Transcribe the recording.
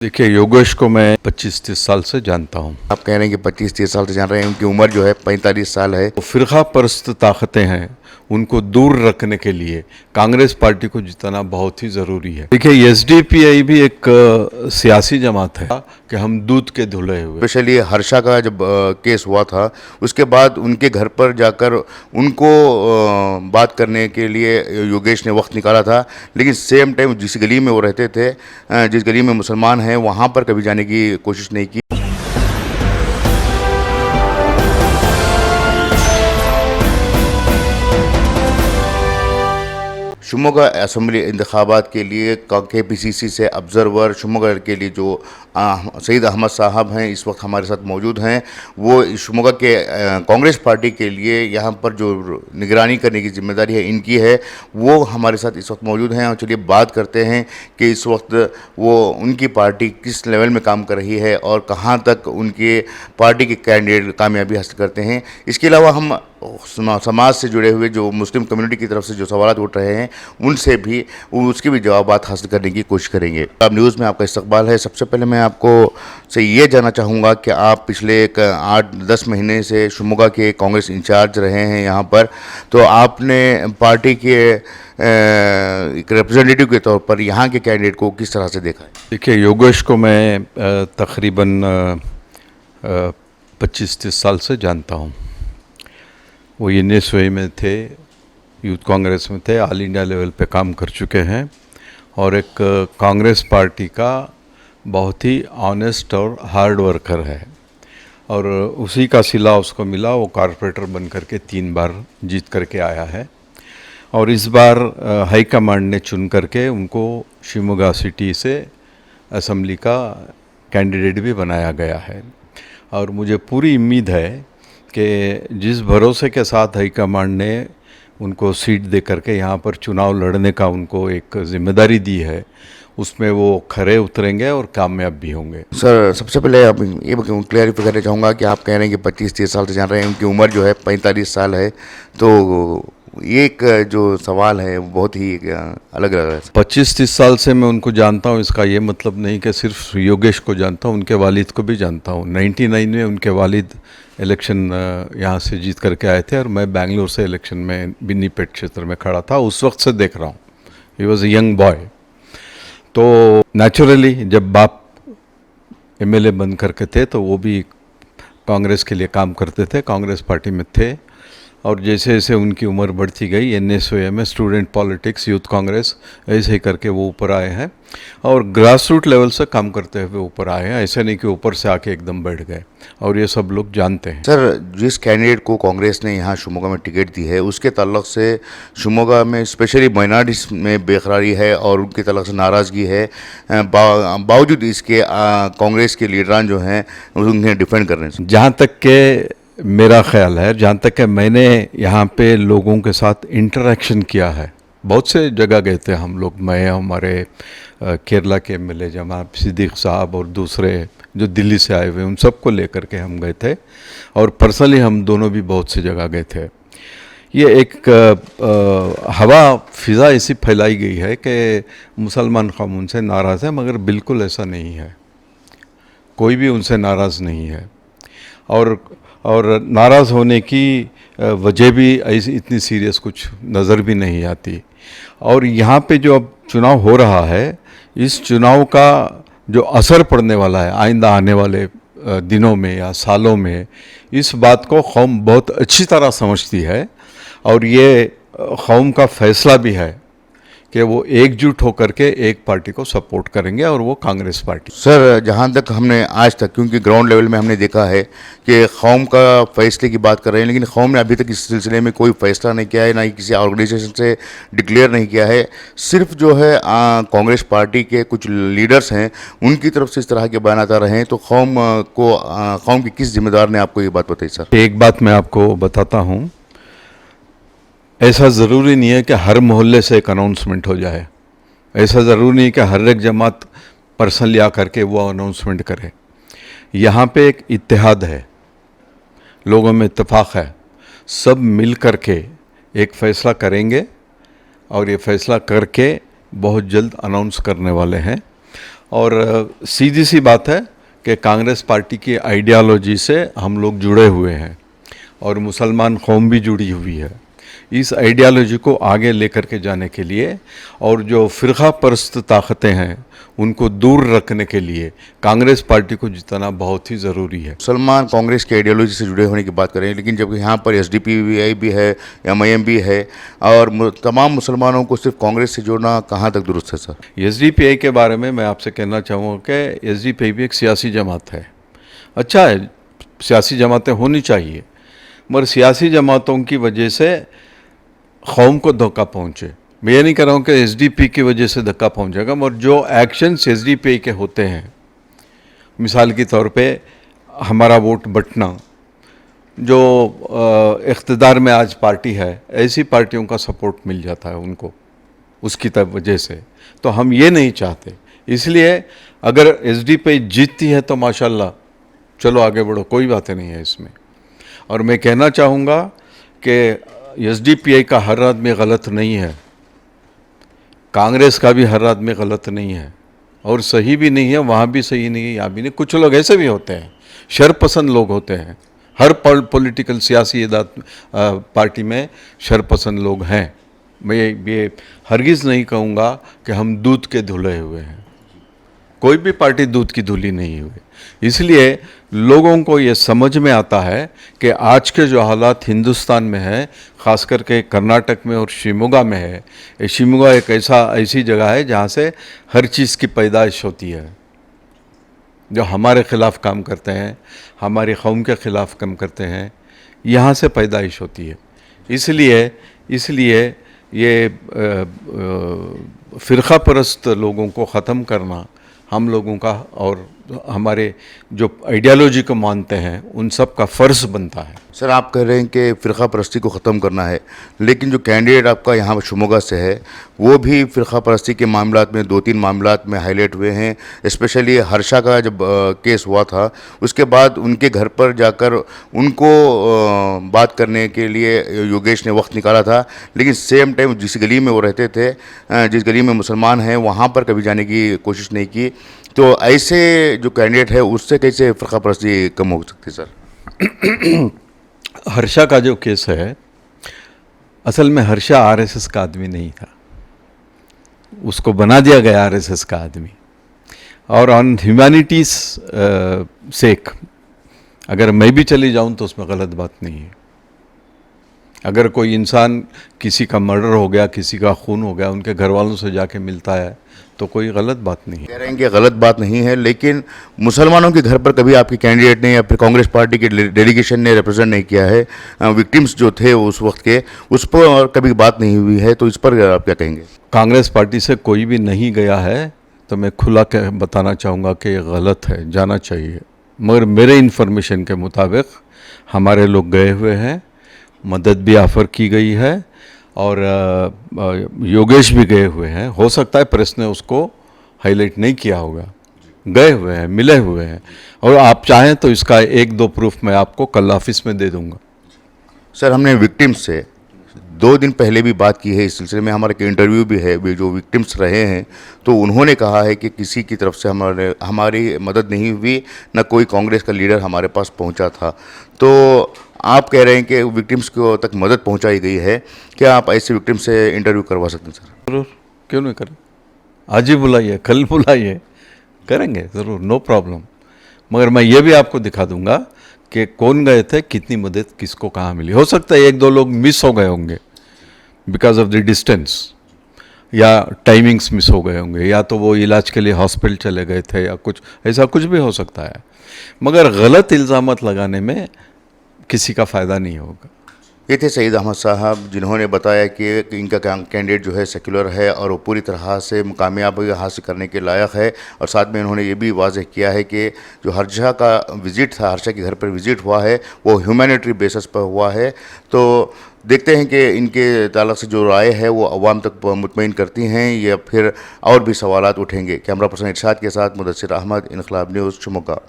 देखिए, योगेश को मैं 25-30 साल से जानता हूँ। आप कह रहे हैं कि 25-30 साल से जान रहे हैं, उनकी उम्र जो है 45 साल है। तो फिरका परस्त ताकतें हैं, उनको दूर रखने के लिए कांग्रेस पार्टी को जिताना बहुत ही ज़रूरी है। देखिए, एसडीपीआई भी एक सियासी जमात है कि हम दूध के धुले हुए। स्पेशली हर्षा का जब केस हुआ था, उसके बाद उनके घर पर जाकर उनको बात करने के लिए योगेश ने वक्त निकाला था, लेकिन सेम टाइम जिस गली में वो रहते थे, जिस गली में मुसलमान हैं, वहाँ पर कभी जाने की कोशिश नहीं की। शिमोगा असम्बली इंतखाबात के लिए KPCC से ऑब्ज़र्वर शिमोगा के लिए जो सईद अहमद साहब हैं, इस वक्त हमारे साथ मौजूद हैं। वो शिमोगा के कांग्रेस पार्टी के लिए यहाँ पर जो निगरानी करने की जिम्मेदारी है इनकी है, वो हमारे साथ इस वक्त मौजूद हैं। और चलिए बात करते हैं कि इस वक्त वो उनकी पार्टी किस लेवल में काम कर रही है और कहाँ तक उनके पार्टी के कैंडिडेट कामयाबी हासिल करते हैं। इसके अलावा हम समाज से जुड़े हुए जो मुस्लिम कम्युनिटी की तरफ से जो सवाल उठ रहे हैं, उनसे भी उसके भी जवाब हासिल करने की कोशिश करेंगे। अब न्यूज़ में आपका इस्तकबाल है। सबसे पहले मैं आपको से ये जानना चाहूँगा कि आप पिछले 8-10 महीने से शिमोगा के कांग्रेस इंचार्ज रहे हैं यहाँ पर, तो आपने पार्टी के एक रिप्रेजेंटेटिव के तौर पर यहाँ के कैंडिडेट को किस तरह से देखा है? देखिए, योगेश को मैं तकरीबन 25-30 साल से जानता हूँ। वो NSY में थे, यूथ कांग्रेस में थे, ऑल इंडिया लेवल पे काम कर चुके हैं और एक कांग्रेस पार्टी का बहुत ही ऑनेस्ट और हार्ड वर्कर है। और उसी का सिला उसको मिला, वो कॉरपोरेटर बन करके 3 बार जीत करके आया है। और इस बार हाई कमांड ने चुन करके उनको शिमोगा सिटी से असम्बली का कैंडिडेट भी बनाया गया है। और मुझे पूरी उम्मीद है कि जिस भरोसे के साथ हाई कमांड ने उनको सीट दे करके यहाँ पर चुनाव लड़ने का उनको एक जिम्मेदारी दी है, उसमें वो खरे उतरेंगे और कामयाब भी होंगे। सर, सबसे पहले आप ये क्लियरिफाई करना चाहूँगा कि आप कह रहे हैं कि 25-30 साल से जान रहे हैं, उनकी उम्र जो है 45 साल है, तो ये एक जो सवाल है वो बहुत ही अलग लग रहा है। 25-30 साल से मैं उनको जानता हूँ, इसका ये मतलब नहीं कि सिर्फ योगेश को जानता हूँ, उनके वालिद को भी जानता हूँ। 99 में उनके वालिद इलेक्शन यहाँ से जीत करके आए थे और मैं बेंगलोर से इलेक्शन में बिन्नीपेट क्षेत्र में खड़ा था, उस वक्त से देख रहा हूँ। He was a young boy. तो नेचुरली जब बाप MLA बन करके थे तो वो भी कांग्रेस के लिए काम करते थे, कांग्रेस पार्टी में थे। और जैसे जैसे उनकी उम्र बढ़ती गई, NSY में स्टूडेंट पॉलिटिक्स, यूथ कांग्रेस, ऐसे ही करके वो ऊपर आए हैं और ग्रास रूट लेवल से काम करते हुए ऊपर आए हैं। ऐसे नहीं कि ऊपर से आके एकदम बैठ गए, और ये सब लोग जानते हैं। सर, जिस कैंडिडेट को कांग्रेस ने यहाँ शिमोगा में टिकट दी है, उसके ताल्लुक से शिमोगा में स्पेशली माइनॉरिटीज में बेकरारी है और उनके ताल्लुक से नाराज़गी है। बावजूद इसके कांग्रेस के लीडरान जो हैं उन्हें डिफेंड कर रहे हैं। जहाँ तक के मेरा ख्याल है, जहाँ तक कि मैंने यहाँ पे लोगों के साथ इंटरेक्शन किया है, बहुत से जगह गए थे हम लोग, मैं, हमारे केरला के MLA जनाब सिद्दीक साहब और दूसरे जो दिल्ली से आए हुए, उन सबको लेकर के हम गए थे। और पर्सनली हम दोनों भी बहुत सी जगह गए थे। ये एक हवा फिज़ा ऐसी फैलाई गई है कि मुसलमान कौम उनसे नाराज़ है, मगर बिल्कुल ऐसा नहीं है। कोई भी उनसे नाराज़ नहीं है। और नाराज़ होने की वजह भी ऐसी इतनी सीरियस कुछ नज़र भी नहीं आती। और यहाँ पे जो अब चुनाव हो रहा है, इस चुनाव का जो असर पड़ने वाला है आइंदा आने वाले दिनों में या सालों में, इस बात को कौम बहुत अच्छी तरह समझती है। और ये कौम का फैसला भी है कि वो एकजुट होकर के एक पार्टी को सपोर्ट करेंगे, और वो कांग्रेस पार्टी। सर, जहाँ तक हमने आज तक, क्योंकि ग्राउंड लेवल में हमने देखा है कि कौम का फैसले की बात कर रहे हैं, लेकिन कौम ने अभी तक इस सिलसिले में कोई फैसला नहीं किया है, ना ही किसी ऑर्गेनाइजेशन से डिक्लेयर नहीं किया है। सिर्फ जो है कांग्रेस पार्टी के कुछ लीडर्स हैं, उनकी तरफ से इस तरह के बयान आ रहे हैं। तो कौम की किस जिम्मेदार ने आपको ये बात बताई? सर, एक बात मैं आपको बताता हूँ, ऐसा ज़रूरी नहीं है कि हर मोहल्ले से एक अनाउंसमेंट हो जाए। ऐसा ज़रूरी नहीं कि हर एक जमात पर्सनली आकर के वो अनाउंसमेंट करे। यहाँ पे एक इत्तेहाद है, लोगों में इत्तेफाक है, सब मिल कर के एक फ़ैसला करेंगे और ये फ़ैसला करके बहुत जल्द अनाउंस करने वाले हैं। और सीधी सी बात है कि कांग्रेस पार्टी की आइडियालॉजी से हम लोग जुड़े हुए हैं और मुसलमान कौम भी जुड़ी हुई है। इस आइडियालॉजी को आगे लेकर के जाने के लिए और जो फ़िरक़ा परस्त ताकतें हैं उनको दूर रखने के लिए कांग्रेस पार्टी को जिताना बहुत ही ज़रूरी है। मुसलमान कांग्रेस की आइडियोलॉजी से जुड़े होने की बात करें, लेकिन जब यहाँ पर एसडीपीआई भी है, एमआईएम भी है, और तमाम मुसलमानों को सिर्फ कांग्रेस से जोड़ना कहाँ तक दुरुस्त है सर? एसडीपीआई के बारे में मैं आपसे कहना चाहूँगा कि एसडीपीआई भी एक सियासी जमात है। अच्छा है, सियासी जमातें होनी चाहिए, मगर सियासी जमातों की वजह से कौम को धोखा पहुँचे। मैं ये नहीं कह रहा हूँ कि एसडीपी की वजह से धक्का पहुँचेगा, मगर जो एक्शंस एसडीपीआई के होते हैं, मिसाल के तौर पे हमारा वोट बंटना, जो इख्तिदार में आज पार्टी है, ऐसी पार्टियों का सपोर्ट मिल जाता है उनको उसकी तब वजह से, तो हम ये नहीं चाहते। इसलिए अगर एसडीपीआई जीतती है तो माशाल्लाह, चलो आगे बढ़ो, कोई बातें नहीं है इसमें। और मैं कहना चाहूँगा कि एसडीपीआई का हर आदमी गलत नहीं है, कांग्रेस का भी हर आदमी गलत नहीं है, और सही भी नहीं है, वहाँ भी सही नहीं है, यहाँ भी नहीं। कुछ लोग ऐसे भी होते हैं, शरपसंद लोग होते हैं। हर पॉलिटिकल सियासी पार्टी में शरपसंद लोग हैं। मैं ये हरगिज़ नहीं कहूँगा कि हम दूध के धुले हुए हैं, कोई भी पार्टी दूध की धुली नहीं हुई। इसलिए लोगों को ये समझ में आता है कि आज के जो हालात हिंदुस्तान में है, ख़ास करके कर्नाटक में और शिमोगा में है, ये शिमोगा एक ऐसी जगह है जहाँ से हर चीज़ की पैदाइश होती है। जो हमारे ख़िलाफ़ काम करते हैं, हमारी कौम के ख़िलाफ़ काम करते हैं, यहाँ से पैदाइश होती है। इसलिए ये फ़िरक़ा परस्त लोगों को ख़त्म करना हम लोगों का और हमारे जो आइडियालॉजी को मानते हैं उन सब का फ़र्ज़ बनता है। सर, आप कह रहे हैं कि फ़िरक़ा परस्ती को ख़त्म करना है, लेकिन जो कैंडिडेट आपका यहाँ शिमोगा से है वो भी फ़िरक़ा परस्ती के मामलात में 2-3 मामलात में हाईलाइट हुए हैं। स्पेशली हर्षा का जब केस हुआ था, उसके बाद उनके घर पर जाकर उनको बात करने के लिए योगेश ने वक्त निकाला था, लेकिन सेम टाइम जिस गली में वो रहते थे, जिस गली में मुसलमान हैं, वहाँ पर कभी जाने की कोशिश नहीं की। तो ऐसे जो कैंडिडेट है उससे कैसे फ़िरक़ा परस्ती कम हो सकती है सर? हर्षा का जो केस है, असल में हर्षा आरएसएस का आदमी नहीं था, उसको बना दिया गया आरएसएस का आदमी। और ऑन ह्यूमैनिटीज़ सेक अगर मैं भी चली जाऊं तो उसमें गलत बात नहीं है। अगर कोई इंसान, किसी का मर्डर हो गया, किसी का खून हो गया, उनके घर वालों से जाके मिलता है तो कोई गलत बात नहीं है। कह रहे हैं कि गलत बात नहीं है, लेकिन मुसलमानों के घर पर कभी आपके कैंडिडेट ने या फिर कांग्रेस पार्टी के डेलीगेशन ने रिप्रेजेंट नहीं किया है। विक्टिम्स जो थे उस वक्त के, उस पर और कभी बात नहीं हुई है, तो इस पर आप क्या कहेंगे? कांग्रेस पार्टी से कोई भी नहीं गया है तो मैं खुला के बताना चाहूँगा कि ये गलत है, जाना चाहिए। मगर मेरे इन्फॉर्मेशन के मुताबिक हमारे लोग गए हुए हैं, मदद भी ऑफ़र की गई है और योगेश भी गए हुए हैं। हो सकता है प्रेस ने उसको हाईलाइट नहीं किया होगा, गए हुए हैं, मिले हुए हैं, और आप चाहें तो इसका 1-2 प्रूफ मैं आपको कल ऑफिस में दे दूंगा। सर, हमने विक्टिम्स से 2 दिन पहले भी बात की है, इस सिलसिले में हमारा इंटरव्यू भी है। वे जो विक्टिम्स रहे हैं तो उन्होंने कहा है कि किसी की तरफ से हमारी मदद नहीं हुई, न कोई कांग्रेस का लीडर हमारे पास पहुंचा था। तो आप कह रहे हैं कि विक्टिम्स को तक मदद पहुंचाई गई है, क्या आप ऐसे विक्टिम से इंटरव्यू करवा सकते हैं सर? ज़रूर, क्यों नहीं करें, आज ही बुलाइए, कल बुलाइए, करेंगे ज़रूर, नो प्रॉब्लम। मगर मैं ये भी आपको दिखा दूंगा कि कौन गए थे, कितनी मदद किसको कहाँ मिली। हो सकता है 1-2 लोग मिस हो गए होंगे बिकॉज ऑफ द डिस्टेंस, या टाइमिंग्स मिस हो गए होंगे, या तो वो इलाज के लिए हॉस्पिटल चले गए थे, या कुछ ऐसा कुछ भी हो सकता है। मगर गलत इल्ज़ामात लगाने में किसी का फ़ायदा नहीं होगा। ये थे सईद अहमद साहब, जिन्होंने बताया कि इनका कैंडिडेट जो है सेक्युलर है और वो पूरी तरह से कामयाबी हासिल करने के लायक है। और साथ में उन्होंने ये भी वाज़ेह किया है कि जो हर्षा का विज़िट था, हर्षा के घर पर विज़िट हुआ है, वो ह्यूमैनिटरी बेसिस पर हुआ है। तो देखते हैं कि इनके ताल्लुक़ से जो राय है वो अवाम तक मुतमईन करती हैं या फिर और भी सवालात उठेंगे। कैमरा पर्सन इरशाद के साथ मुदस्सिर अहमद, इनकलाब न्यूज़, शिमोगा।